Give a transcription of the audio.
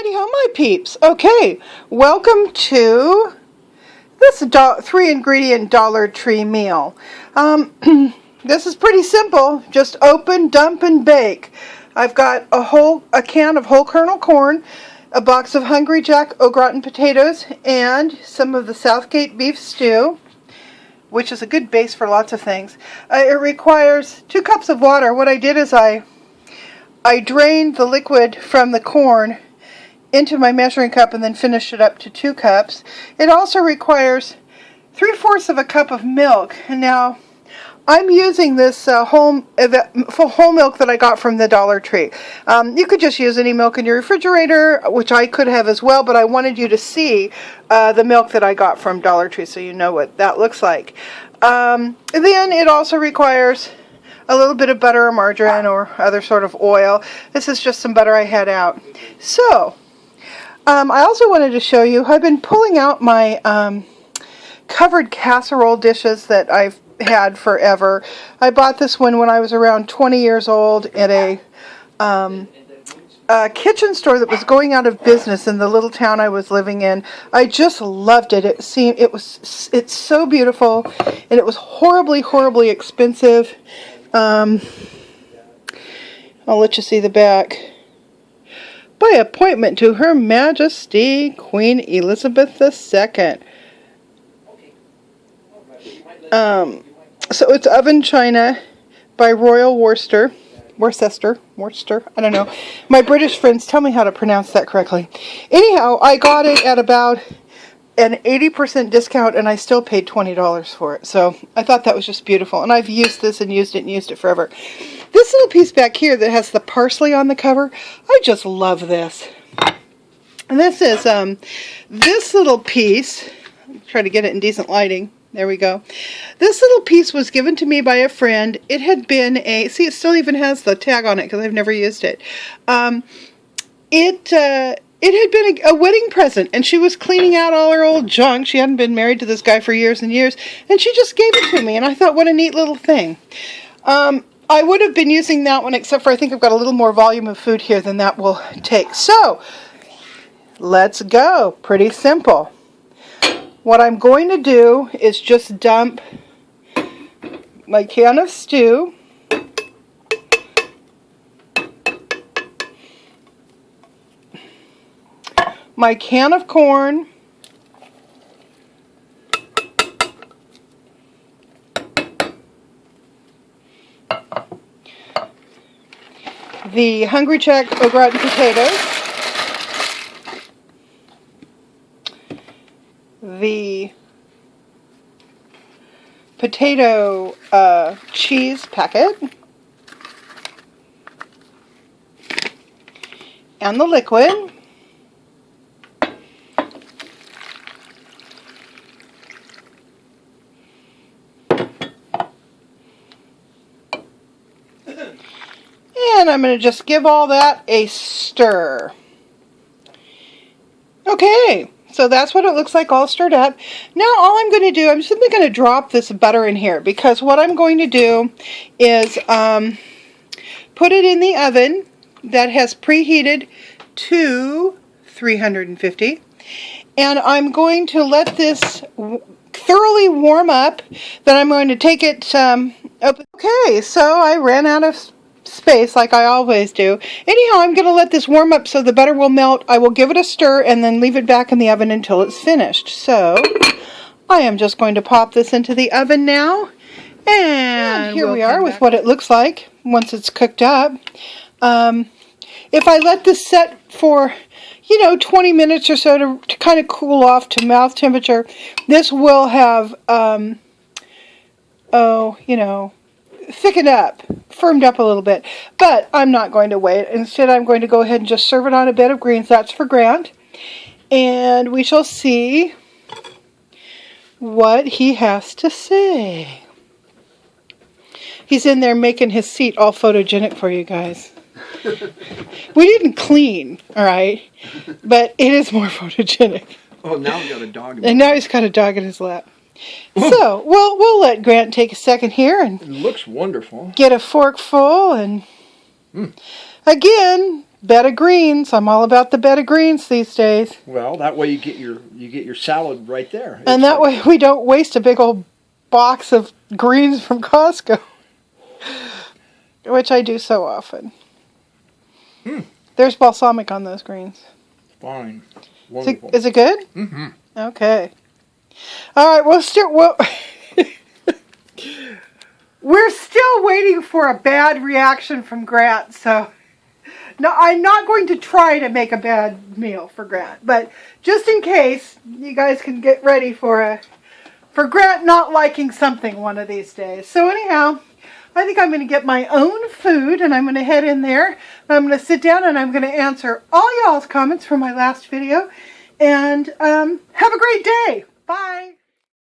Heidi ho, my peeps. Okay, welcome to this 3-ingredient Dollar Tree meal. This is pretty simple. Just open, dump, and bake. I've got a can of whole kernel corn, a box of Hungry Jack au gratin potatoes, and some of the Southgate beef stew, which is a good base for lots of things. It requires 2 cups of water. What I did is I drained the liquid from the corn into my measuring cup and then finished it up to 2 cups. It also requires 3/4 of a cup of milk. And now I'm using this whole milk that I got from the Dollar Tree. You could just use any milk in your refrigerator, which I could have as well, but I wanted you to see the milk that I got from Dollar Tree so you know what that looks like. Then it also requires a little bit of butter or margarine or other sort of oil. This is just some butter I had out. So, I also wanted to show you, I've been pulling out my covered casserole dishes that I've had forever. I bought this one when I was around 20 years old at a kitchen store that was going out of business in the little town I was living in. I just loved it. It's so beautiful, and it was horribly expensive. I'll let you see the back. By appointment to Her Majesty Queen Elizabeth II. So it's oven china by Royal Worcester, I don't know. My British friends tell me how to pronounce that correctly. Anyhow, I got it at about an 80% discount, and I still paid $20 for it. So I thought that was just beautiful, and I've used this and used it forever. This little piece back here that has the parsley on the cover, I just love this. And this is this little piece. Try to get it in decent lighting. There we go. This little piece was given to me by a friend. It had been it still even has the tag on it because I've never used it. It had been a wedding present, and she was cleaning out all her old junk. She hadn't been married to this guy for years and years, and she just gave it to me, and I thought, what a neat little thing. I would have been using that one, except for I think I've got a little more volume of food here than that will take. So, let's go. Pretty simple. What I'm going to do is just dump my can of stew, my can of corn, the Hungry Jack au gratin potatoes, the potato cheese packet, and the liquid. And I'm going to just give all that a stir. Okay, so that's what it looks like all stirred up. Now all I'm going to do, I'm simply going to drop this butter in here, because what I'm going to do is put it in the oven that has preheated to 350. And I'm going to let this thoroughly warm up. Then I'm going to take it open. Okay, so I ran out of space like I always do. Anyhow, I'm going to let this warm up so the butter will melt. I will give it a stir and then leave it back in the oven until it's finished. So I am just going to pop this into the oven now, and here we are with what it looks like once it's cooked up. If I let this set for 20 minutes or so to kind of cool off to mouth temperature, this will have thickened up, firmed up a little bit. But I'm not going to wait. Instead, I'm going to go ahead and just serve it on a bed of greens. That's for Grant. And we shall see what he has to say. He's in there making his seat all photogenic for you guys. We didn't clean, all right? But it is more photogenic. Oh, now he's got a dog. And now he's got a dog in his lap. So, we'll let Grant take a second here and it looks wonderful. Get a fork full, and again, bed of greens. I'm all about the bed of greens these days. Well, that way you get your salad right there. And that way we don't waste a big old box of greens from Costco, which I do so often. There's balsamic on those greens. Fine. Wonderful. Is it good? Mm-hmm. Okay. All right, we're still waiting for a bad reaction from Grant, so no, I'm not going to try to make a bad meal for Grant, but just in case, you guys can get ready for Grant not liking something one of these days. So anyhow, I think I'm going to get my own food, and I'm going to head in there, and I'm going to sit down, and I'm going to answer all y'all's comments from my last video, and have a great day. Bye.